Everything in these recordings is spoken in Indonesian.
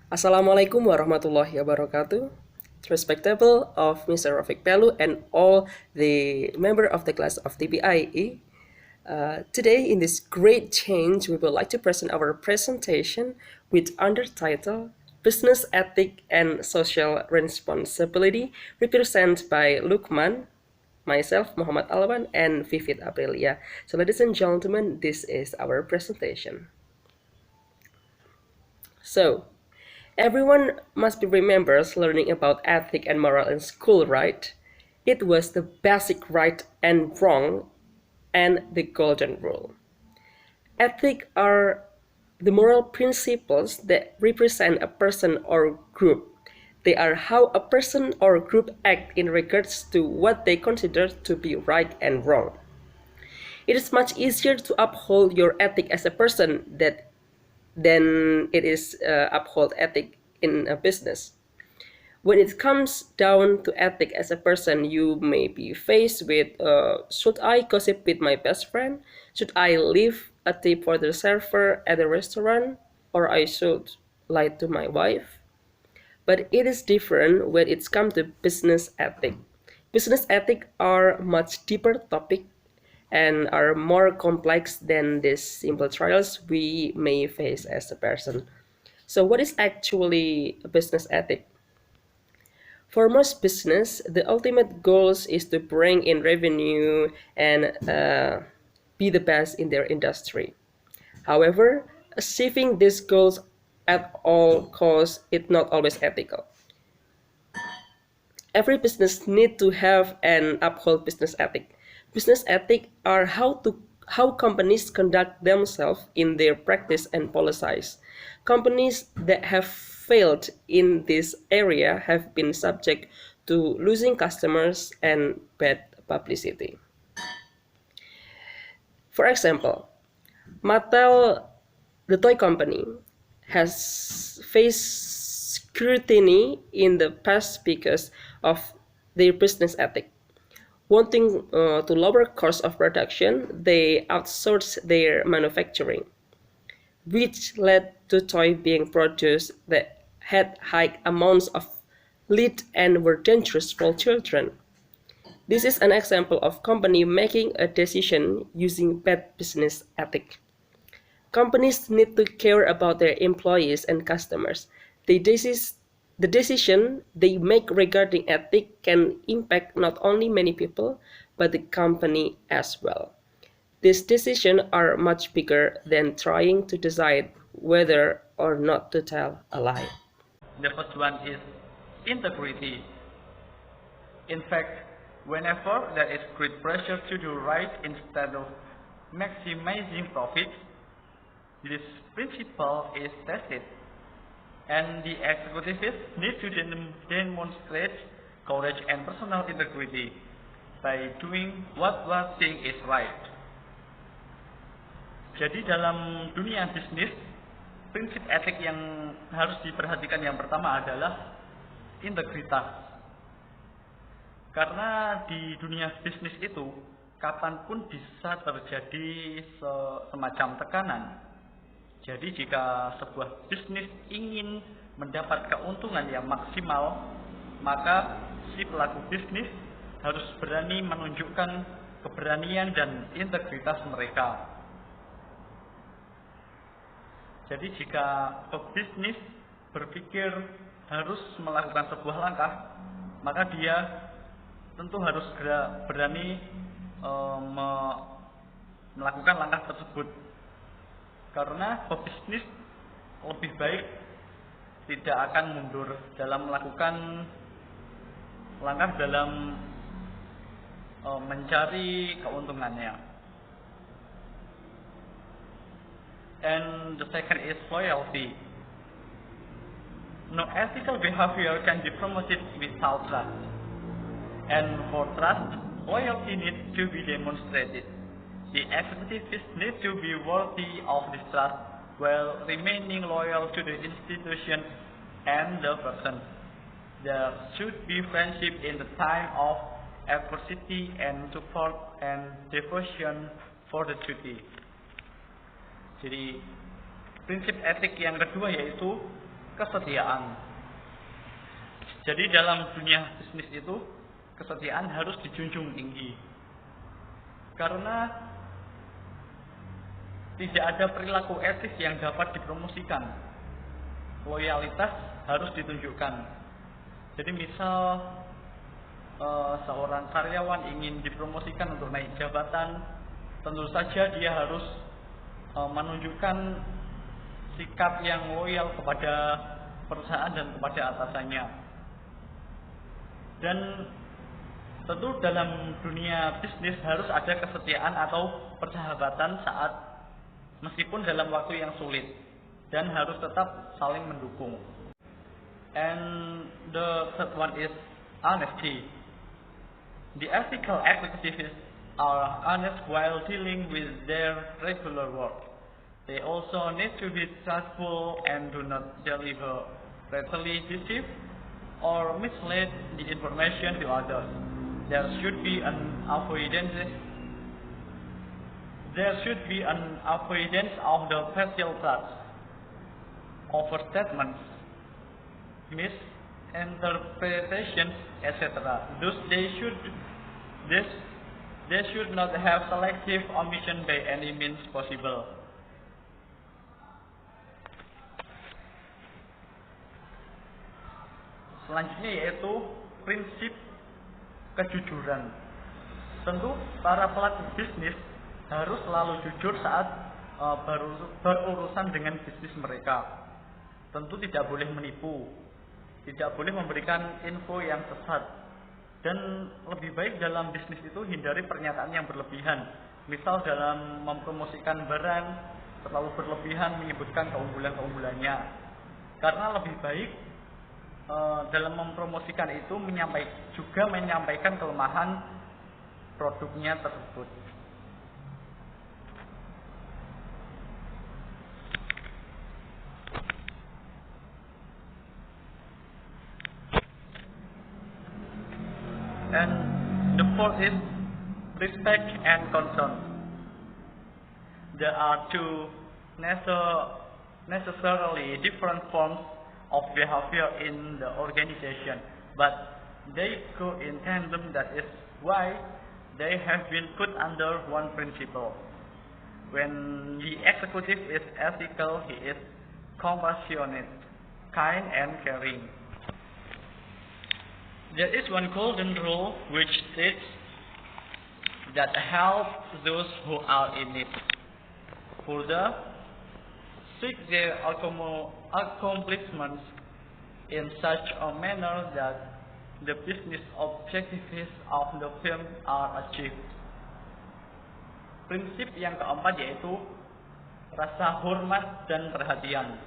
Assalamualaikum warahmatullahi wabarakatuh. Respectable of Mr. Rafiq Pelu and all the member of the class of TPIE. Today, in this great change, we would like to present our presentation with under title Business Ethic and Social Responsibility, represented by Lukman, myself, Muhammad Alwan, and Vivit Aprilia. So, ladies and gentlemen, this is our presentation. So, everyone must be remembers learning about ethic and moral in school, right? It was the basic right and wrong and the golden rule. Ethic are the moral principles that represent a person or group. They are how a person or group act in regards to what they consider to be right and wrong. It is much easier to uphold your ethic as a person than it is uphold ethic in a business. When it comes down to ethic as a person, you may be faced with should I gossip with my best friend? Should I leave a tip for the server at the restaurant? Or I should lie to my wife? But it is different when it's come to business ethic. Business ethic are much deeper topic and are more complex than these simple trials we may face as a person. So what is actually a business ethic? For most business, the ultimate goals is to bring in revenue and be the best in their industry. However, achieving these goals at all costs is not always ethical. Every business need to have and uphold business ethic. Business ethic are how companies conduct themselves in their practice and policies. Companies that have failed in this area have been subject to losing customers and bad publicity. For example, Mattel, the toy company, has faced scrutiny in the past because of their business ethic. Wanting to lower cost of production, they outsourced their manufacturing, which led to toys being produced that had high amounts of lead and were dangerous for children. This is an example of company making a decision using bad business ethic. Companies need to care about their employees and customers. The decision they make regarding ethics can impact not only many people, but the company as well. These decisions are much bigger than trying to decide whether or not to tell a lie. The first one is integrity. In fact, whenever there is great pressure to do right instead of maximizing profit, this principle is tested, and the executives need to demonstrate courage and personal integrity by doing what one think is right. Jadi dalam dunia bisnis, prinsip etik yang harus diperhatikan yang pertama adalah integritas. Karena di dunia bisnis itu, kapanpun bisa terjadi semacam tekanan. Jadi jika sebuah bisnis ingin mendapat keuntungan yang maksimal, maka si pelaku bisnis harus berani menunjukkan keberanian dan integritas mereka. Jadi jika pebisnis berpikir harus melakukan sebuah langkah, maka dia tentu harus berani melakukan langkah tersebut. Karena pebisnis lebih baik tidak akan mundur dalam melakukan langkah dalam mencari keuntungannya. And the second is loyalty. No ethical behavior can be promoted without trust. And for trust, loyalty needs to be demonstrated. The executives need to be worthy of this trust while remaining loyal to the institution and the person. There should be friendship in the time of adversity and support and devotion for the duty. Jadi prinsip etik yang kedua yaitu kesetiaan. Jadi dalam dunia bisnis itu kesetiaan harus dijunjung tinggi. Karena tidak ada perilaku etis yang dapat dipromosikan. Loyalitas harus ditunjukkan. Jadi misal seorang karyawan ingin dipromosikan untuk naik jabatan, tentu saja dia harus menunjukkan sikap yang loyal kepada perusahaan dan kepada atasannya. Dan tentu dalam dunia bisnis harus ada kesetiaan atau persahabatan saat meskipun dalam waktu yang sulit, dan harus tetap saling mendukung. And the third one is honesty. The ethical executives are honest while dealing with their regular work. They also need to be truthful and do not deliver readily deceive or mislead the information to others. There should be an avoidance of the partial thoughts, overstatements, misinterpretations, etc. Thus, they should not have selective omission by any means possible. Selanjutnya yaitu prinsip kejujuran. Tentu para pelaku bisnis harus selalu jujur saat berurusan dengan bisnis mereka. Tentu tidak boleh menipu, tidak boleh memberikan info yang sesat, dan lebih baik dalam bisnis itu hindari pernyataan yang berlebihan. Misal dalam mempromosikan barang terlalu berlebihan menyebutkan keunggulan-keunggulannya, karena lebih baik dalam mempromosikan itu juga menyampaikan kelemahan produknya tersebut. And the fourth is respect and concern. There are two necessarily different forms of behavior in the organization, but they go in tandem. That is why they have been put under one principle. When the executive is ethical, he is compassionate, kind, and caring. There is one golden rule which states that help those who are in need. Further, seek their accomplishments in such a manner that the business objectives of the firm are achieved. Prinsip yang keempat yaitu rasa hormat dan perhatian.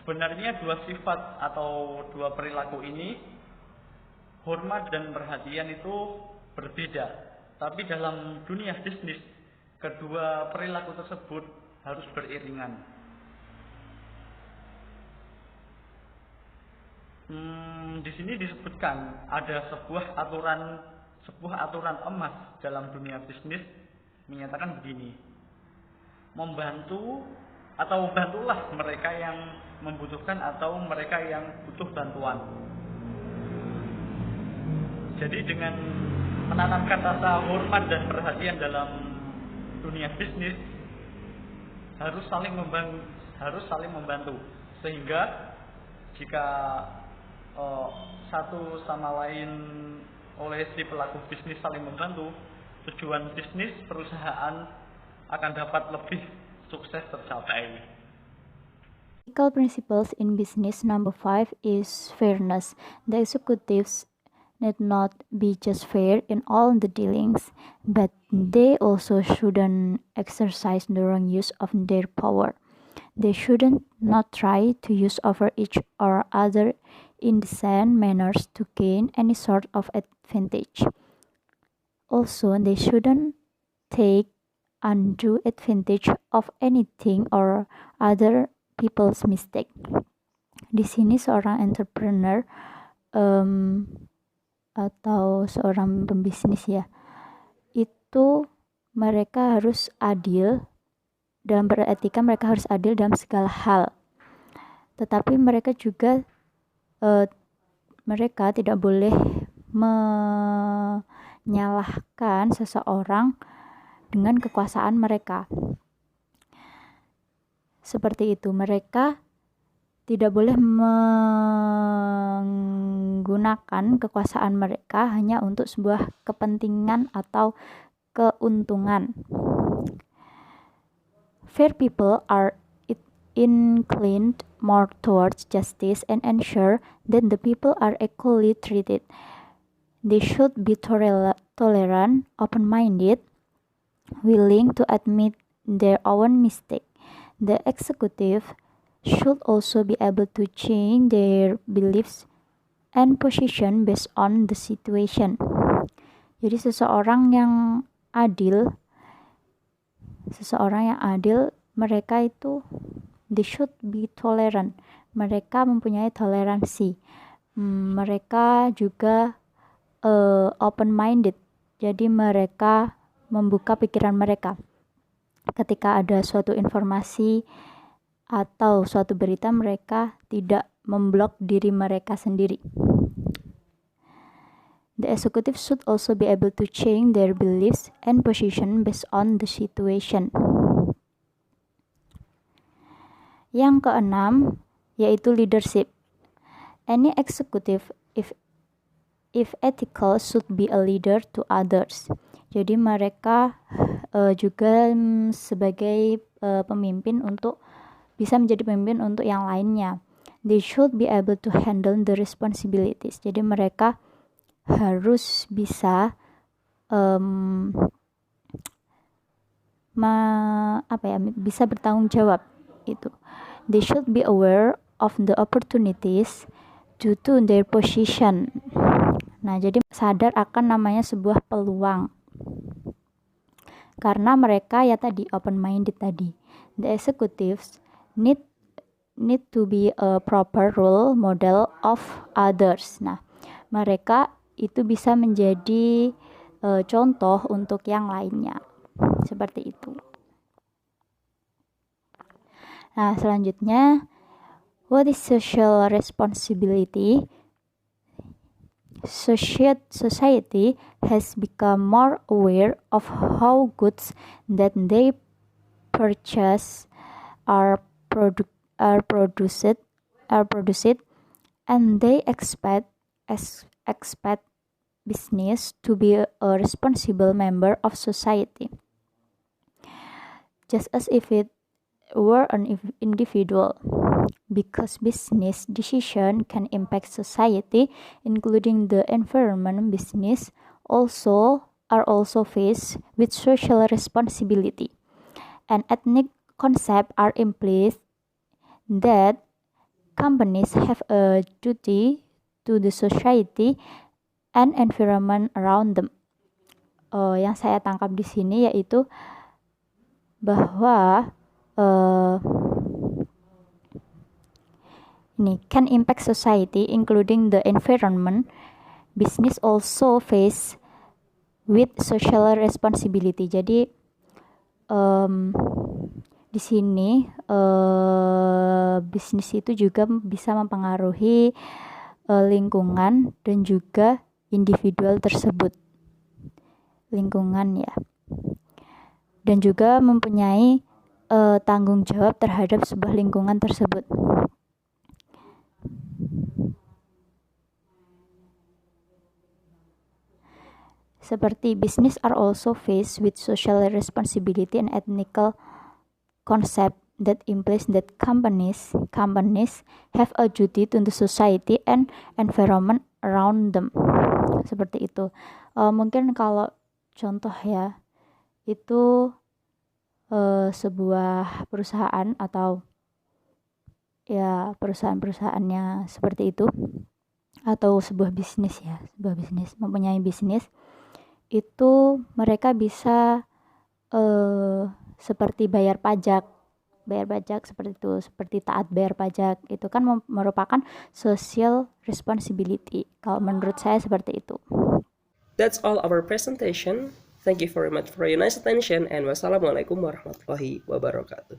Sebenarnya dua sifat atau dua perilaku ini, hormat dan perhatian itu berbeda. Tapi dalam dunia bisnis, kedua perilaku tersebut harus beriringan. Di sini disebutkan ada sebuah aturan emas dalam dunia bisnis, menyatakan begini: bantulah mereka yang membutuhkan atau mereka yang butuh bantuan. Jadi dengan menanamkan rasa hormat dan perhatian dalam dunia bisnis, harus saling membantu, sehingga jika satu sama lain oleh si pelaku bisnis saling membantu, tujuan bisnis perusahaan akan dapat lebih sukses tercapai. Ethical principles in business. Number 5 is fairness. The executives need not be just fair in all the dealings, but they also shouldn't exercise the wrong use of their power. They shouldn't not try to use over each or other indecent manners to gain any sort of advantage. Also, they shouldn't take undue advantage of anything or other people's mistake. Di sini seorang entrepreneur atau seorang pembisnis ya, itu mereka harus adil dalam beretika, mereka harus adil dalam segala hal. tetapi mereka juga mereka tidak boleh menyalahkan seseorang dengan kekuasaan mereka. Seperti itu, mereka tidak boleh menggunakan kekuasaan mereka hanya untuk sebuah kepentingan atau keuntungan. Fair people are inclined more towards justice and ensure that the people are equally treated. They should be tolerant, open-minded, willing to admit their own mistake. The executive should also be able to change their beliefs and position based on the situation. Jadi seseorang yang adil, mereka itu they should be tolerant. Mereka mempunyai toleransi. Mereka juga open-minded. Jadi mereka membuka pikiran mereka. Ketika ada suatu informasi atau suatu berita, mereka tidak memblok diri mereka sendiri. The executive should also be able to change their beliefs and position based on the situation. Yang keenam, yaitu leadership. Any executive, if ethical, should be a leader to others. Jadi mereka juga sebagai pemimpin bisa menjadi pemimpin untuk yang lainnya. They should be able to handle the responsibilities. Jadi mereka harus bisa bisa bertanggung jawab itu. They should be aware of the opportunities due to their position. Nah, jadi sadar akan namanya sebuah peluang. Karena mereka ya tadi open-minded tadi. The executives need to be a proper role model of others. Nah, mereka itu bisa menjadi contoh untuk yang lainnya. Seperti itu. Nah, selanjutnya, what is social responsibility? Society has become more aware of how goods that they purchase are produced, and they expect business to be a responsible member of society, just as if it were an individual. Because business decision can impact society, including the environment, business are also faced with social responsibility. And ethnic concepts are implied that companies have a duty to the society and environment around them. Yang saya tangkap di sini yaitu bahwa can impact society, including the environment. Business also face with social responsibility. Jadi di sini bisnis itu juga bisa mempengaruhi lingkungan dan juga individual tersebut. Lingkungan ya. Dan juga mempunyai tanggung jawab terhadap sebuah lingkungan tersebut. Seperti business are also faced with social responsibility and ethical concept that implies that companies have a duty to the society and environment around them. Seperti itu. Mungkin kalau contoh ya, itu sebuah perusahaan atau ya perusahaan-perusahaannya seperti itu, atau sebuah bisnis mempunyai bisnis, itu mereka bisa seperti bayar pajak seperti itu, seperti taat bayar pajak, itu kan merupakan social responsibility. Kalau menurut saya seperti itu. That's all our presentation. Thank you very much for your nice attention, and wassalamualaikum warahmatullahi wabarakatuh.